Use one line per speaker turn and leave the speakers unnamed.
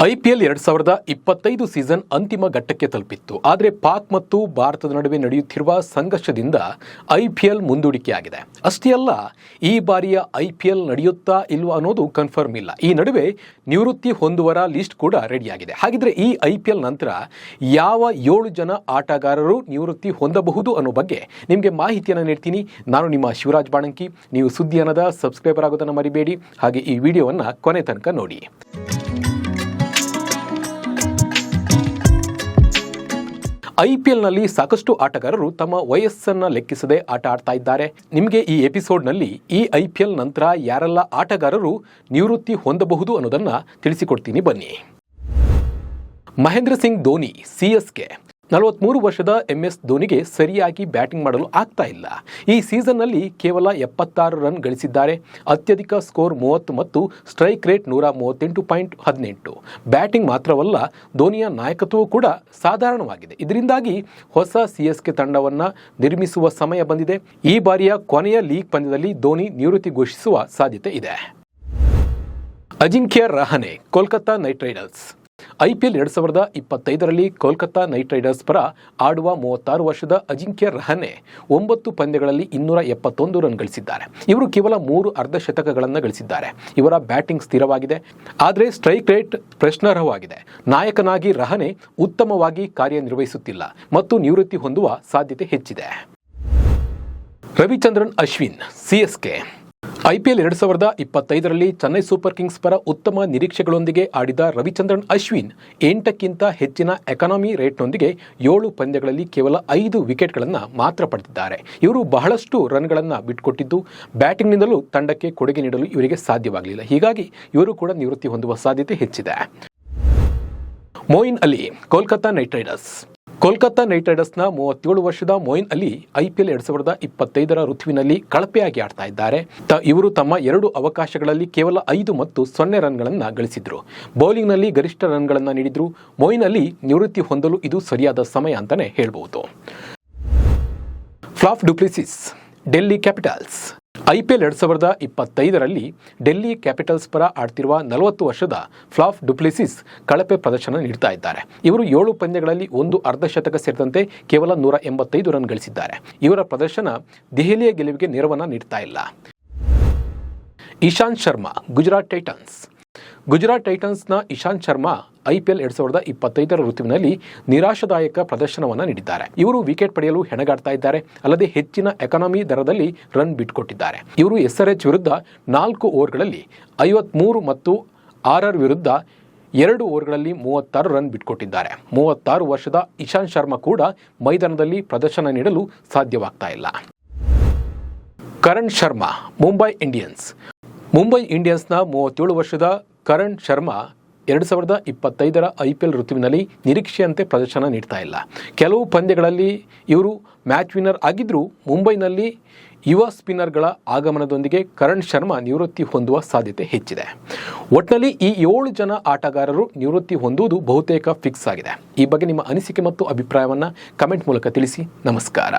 IPL 2025 season ಅಂತಿಮ ಘಟ್ಟಕ್ಕೆ ತಲುಪಿತ್ತು. ಆದರೆ ಪಾಕ್ ಮತ್ತು ಭಾರತದ ನಡುವೆ ನಡೆಯುತ್ತಿರುವ ಸಂಘರ್ಷದಿಂದ ಐಪಿಎಲ್ ಮುಂದೂಡಿಕೆಯಾಗಿದೆ. ಅಷ್ಟೇ ಅಲ್ಲ, ಈ ಬಾರಿಯ ಐಪಿಎಲ್ ನಡೆಯುತ್ತಾ ಇಲ್ವಾ ಅನ್ನೋದು ಕನ್ಫರ್ಮ್ ಇಲ್ಲ. ಈ ನಡುವೆ ನಿವೃತ್ತಿ ಹೊಂದುವರ ಲಿಸ್ಟ್ ಕೂಡ ರೆಡಿಯಾಗಿದೆ. ಹಾಗಿದ್ರೆ ಈ ಐಪಿಎಲ್ ನಂತರ ಯಾವ 7 ಜನ ಆಟಗಾರರು ನಿವೃತ್ತಿ ಹೊಂದಬಹುದು ಅನ್ನೋ ಬಗ್ಗೆ ನಿಮಗೆ ಮಾಹಿತಿಯನ್ನು ನೀಡ್ತೀನಿ. ನಾನು ನಿಮ್ಮ ಶಿವರಾಜ್ ಬಾಣಂಕಿ. ನೀವು ಸುದ್ದಿ ಅನ್ನದ ಸಬ್ಸ್ಕ್ರೈಬರ್ ಆಗೋದನ್ನು ಮರಿಬೇಡಿ. ಹಾಗೆ ಈ ವಿಡಿಯೋವನ್ನು ಕೊನೆ ತನಕ ನೋಡಿ. ಐಪಿಎಲ್ನಲ್ಲಿ ಸಾಕಷ್ಟು ಆಟಗಾರರು ತಮ್ಮ ವಯಸ್ಸನ್ನು ಲೆಕ್ಕಿಸದೆ ಆಟ ಆಡ್ತಾ ಇದ್ದಾರೆ. ನಿಮಗೆ ಈ ಎಪಿಸೋಡ್ನಲ್ಲಿ ಈ ಐಪಿಎಲ್ ನಂತರ ಯಾರೆಲ್ಲ ಆಟಗಾರರು ನಿವೃತ್ತಿ ಹೊಂದಬಹುದು ಅನ್ನೋದನ್ನು ತಿಳಿಸಿಕೊಡ್ತೀನಿ, ಬನ್ನಿ. ಮಹೇಂದ್ರ ಸಿಂಗ್ ಧೋನಿ, ಸಿಎಸ್ಕೆ. 43 ವರ್ಷದ MS ಧೋನಿಗೆ ಸರಿಯಾಗಿ ಬ್ಯಾಟಿಂಗ್ ಮಾಡಲು ಆಗ್ತಾ ಇಲ್ಲ. ಈ ಸೀಸನ್ನಲ್ಲಿ ಕೇವಲ 76 ರನ್ ಗಳಿಸಿದ್ದಾರೆ. ಅತ್ಯಧಿಕ ಸ್ಕೋರ್ 30 ಮತ್ತು ಸ್ಟ್ರೈಕ್ ರೇಟ್ 138.18. ಬ್ಯಾಟಿಂಗ್ ಮಾತ್ರವಲ್ಲ, ಧೋನಿಯ ನಾಯಕತ್ವವೂ ಕೂಡ ಸಾಧಾರಣವಾಗಿದೆ. ಇದರಿಂದಾಗಿ ಹೊಸ ಸಿಎಸ್ಕೆ ತಂಡವನ್ನು ನಿರ್ಮಿಸುವ ಸಮಯ ಬಂದಿದೆ. ಈ ಬಾರಿಯ ಕೊನೆಯ ಲೀಗ್ ಪಂದ್ಯದಲ್ಲಿ ಧೋನಿ ನಿವೃತ್ತಿ ಘೋಷಿಸುವ ಸಾಧ್ಯತೆ ಇದೆ. Ajinkya Rahane, Kolkata Knight Riders. IPL 2025ರಲ್ಲಿ ಕೋಲ್ಕತ್ತಾ ನೈಟ್ ರೈಡರ್ಸ್ ಪರ ಆಡುವ 36 ವರ್ಷದ ಅಜಿಂಕ್ಯ ರಹಾನೆ 9 ಪಂದ್ಯಗಳಲ್ಲಿ 271 ರನ್ ಗಳಿಸಿದ್ದಾರೆ. ಇವರು ಕೇವಲ 3 ಅರ್ಧಶತಕಗಳನ್ನು ಗಳಿಸಿದ್ದಾರೆ. ಇವರ ಬ್ಯಾಟಿಂಗ್ ಸ್ಥಿರವಾಗಿದೆ, ಆದರೆ ಸ್ಟ್ರೈಕ್ ರೇಟ್ ಪ್ರಶ್ನಾರ್ಹವಾಗಿದೆ. ನಾಯಕನಾಗಿ ರಹಾನೆ ಉತ್ತಮವಾಗಿ ಕಾರ್ಯನಿರ್ವಹಿಸುತ್ತಿಲ್ಲ ಮತ್ತು ನಿವೃತ್ತಿ ಹೊಂದುವ ಸಾಧ್ಯತೆ ಹೆಚ್ಚಿದೆ. ರವಿಚಂದ್ರನ್ ಅಶ್ವಿನ್, ಸಿಎಸ್ಕೆ. ಐಪಿಎಲ್ 2025ರಲ್ಲಿ ಚೆನ್ನೈ ಸೂಪರ್ ಕಿಂಗ್ಸ್ ಪರ ಉತ್ತಮ ನಿರೀಕ್ಷೆಗಳೊಂದಿಗೆ ಆಡಿದ ರವಿಚಂದ್ರನ್ ಅಶ್ವಿನ್ 8ಕ್ಕಿಂತ ಹೆಚ್ಚಿನ ಎಕಾನಮಿ ರೇಟ್ನೊಂದಿಗೆ 7 ಪಂದ್ಯಗಳಲ್ಲಿ ಕೇವಲ 5 ವಿಕೆಟ್ಗಳನ್ನು ಮಾತ್ರ ಪಡೆದಿದ್ದಾರೆ. ಇವರು ಬಹಳಷ್ಟು ರನ್ಗಳನ್ನು ಬಿಟ್ಟುಕೊಟ್ಟಿದ್ದು, ಬ್ಯಾಟಿಂಗ್ನಿಂದಲೂ ತಂಡಕ್ಕೆ ಕೊಡುಗೆ ನೀಡಲು ಇವರಿಗೆ ಸಾಧ್ಯವಾಗಲಿಲ್ಲ. ಹೀಗಾಗಿ ಇವರು ಕೂಡ ನಿವೃತ್ತಿ ಹೊಂದುವ ಸಾಧ್ಯತೆ ಹೆಚ್ಚಿದೆ. Moeen Ali, Kolkata Knight Riders. Kolkata Knight ರೈಡರ್ಸ್ನ 37 ವರ್ಷದ ಮೊಯಿನ್ ಅಲಿ ಐಪಿಎಲ್ 2025ರ ಋತುವಿನಲ್ಲಿ ಕಳಪೆಯಾಗಿ ಆಡ್ತಾ ಇದ್ದಾರೆ. ಇವರು ತಮ್ಮ 2 ಅವಕಾಶಗಳಲ್ಲಿ ಕೇವಲ 5 ಮತ್ತು 0 ರನ್ಗಳನ್ನು ಗಳಿಸಿದ್ರು. ಬೌಲಿಂಗ್ನಲ್ಲಿ ಗರಿಷ್ಠ ರನ್ಗಳನ್ನು ನೀಡಿದ್ರು. ಮೊಯಿನ್ ಅಲಿ ನಿವೃತ್ತಿ ಹೊಂದಲು ಇದು ಸರಿಯಾದ ಸಮಯ ಅಂತಾನೆ ಹೇಳ್ಬಹುದು. ಫ್ಲಾಫ್ ಡುಪ್ಲೆಸಿಸ್, ಡೆಲ್ಲಿ ಕ್ಯಾಪಿಟಲ್ಸ್. ಐಪಿಎಲ್ 2025ರಲ್ಲಿ ಡೆಲ್ಲಿ ಕ್ಯಾಪಿಟಲ್ಸ್ ಪರ ಆಡ್ತಿರುವ 40 ವರ್ಷದ ಫ್ಲಾಫ್ ಡುಪ್ಲೆಸಿಸ್ ಕಳಪೆ ಪ್ರದರ್ಶನ ನೀಡ್ತಾ ಇದ್ದಾರೆ. ಇವರು 7 ಪಂದ್ಯಗಳಲ್ಲಿ 1 ಅರ್ಧಶತಕ ಸೇರಿದಂತೆ ಕೇವಲ 185 ರನ್ ಗಳಿಸಿದ್ದಾರೆ. ಇವರ ಪ್ರದರ್ಶನ ದೆಹಲಿಯ ಗೆಲುವಿಗೆ ನೆರವನ್ನ ನೀಡ್ತಾ ಇಲ್ಲ. ಇಶಾಂತ್ ಶರ್ಮಾ, ಗುಜರಾತ್ ಟೈಟನ್ಸ್. ಗುಜರಾತ್ ಟೈಟನ್ಸ್ನ ಇಶಾಂತ್ ಶರ್ಮಾ ಐಪಿಎಲ್ 2025ರ ಋತುವಿನಲ್ಲಿ ನಿರಾಶಾದಾಯಕ ಪ್ರದರ್ಶನವನ್ನು ನೀಡಿದ್ದಾರೆ. ಇವರು ವಿಕೆಟ್ ಪಡೆಯಲು ಹೆಣಗಾಡ್ತಾ ಇದ್ದಾರೆ. ಅಲ್ಲದೆ ಹೆಚ್ಚಿನ ಎಕಾನಮಿ ದರದಲ್ಲಿ ರನ್ ಬಿಟ್ಟುಕೊಟ್ಟಿದ್ದಾರೆ. ಇವರು SRH ವಿರುದ್ಧ 4 ಓವರ್ಗಳಲ್ಲಿ 53 ಮತ್ತು RR ವಿರುದ್ಧ 2 ಓವರ್ಗಳಲ್ಲಿ 36 ರನ್ ಬಿಟ್ಟುಕೊಟ್ಟಿದ್ದಾರೆ. 36 ವರ್ಷದ ಇಶಾಂತ್ ಶರ್ಮಾ ಕೂಡ ಮೈದಾನದಲ್ಲಿ ಪ್ರದರ್ಶನ ನೀಡಲು ಸಾಧ್ಯವಾಗ್ತಾ ಇಲ್ಲ. ಕರಣ್ ಶರ್ಮಾ, ಮುಂಬೈ ಇಂಡಿಯನ್ಸ್. ಮುಂಬೈ ಇಂಡಿಯನ್ಸ್ನ 37 ವರ್ಷದ ಕರಣ್ ಶರ್ಮಾ 2025ರ ಐಪಿಎಲ್ ಋತುವಿನಲ್ಲಿ ನಿರೀಕ್ಷೆಯಂತೆ ಪ್ರದರ್ಶನ ನೀಡ್ತಾ ಇಲ್ಲ. ಕೆಲವು ಪಂದ್ಯಗಳಲ್ಲಿ ಇವರು ಮ್ಯಾಚ್ ವಿನ್ನರ್ ಆಗಿದ್ದರೂ ಮುಂಬೈನಲ್ಲಿ ಯುವ ಸ್ಪಿನ್ನರ್ಗಳ ಆಗಮನದೊಂದಿಗೆ ಕರಣ್ ಶರ್ಮಾ ನಿವೃತ್ತಿ ಹೊಂದುವ ಸಾಧ್ಯತೆ ಹೆಚ್ಚಿದೆ. ಒಟ್ಟಿನಲ್ಲಿ ಈ 7 ಜನ ಆಟಗಾರರು ನಿವೃತ್ತಿ ಹೊಂದುವುದು ಬಹುತೇಕ ಫಿಕ್ಸ್ ಆಗಿದೆ. ಈ ಬಗ್ಗೆ ನಿಮ್ಮ ಅನಿಸಿಕೆ ಮತ್ತು ಅಭಿಪ್ರಾಯವನ್ನು ಕಮೆಂಟ್ ಮೂಲಕ ತಿಳಿಸಿ. ನಮಸ್ಕಾರ.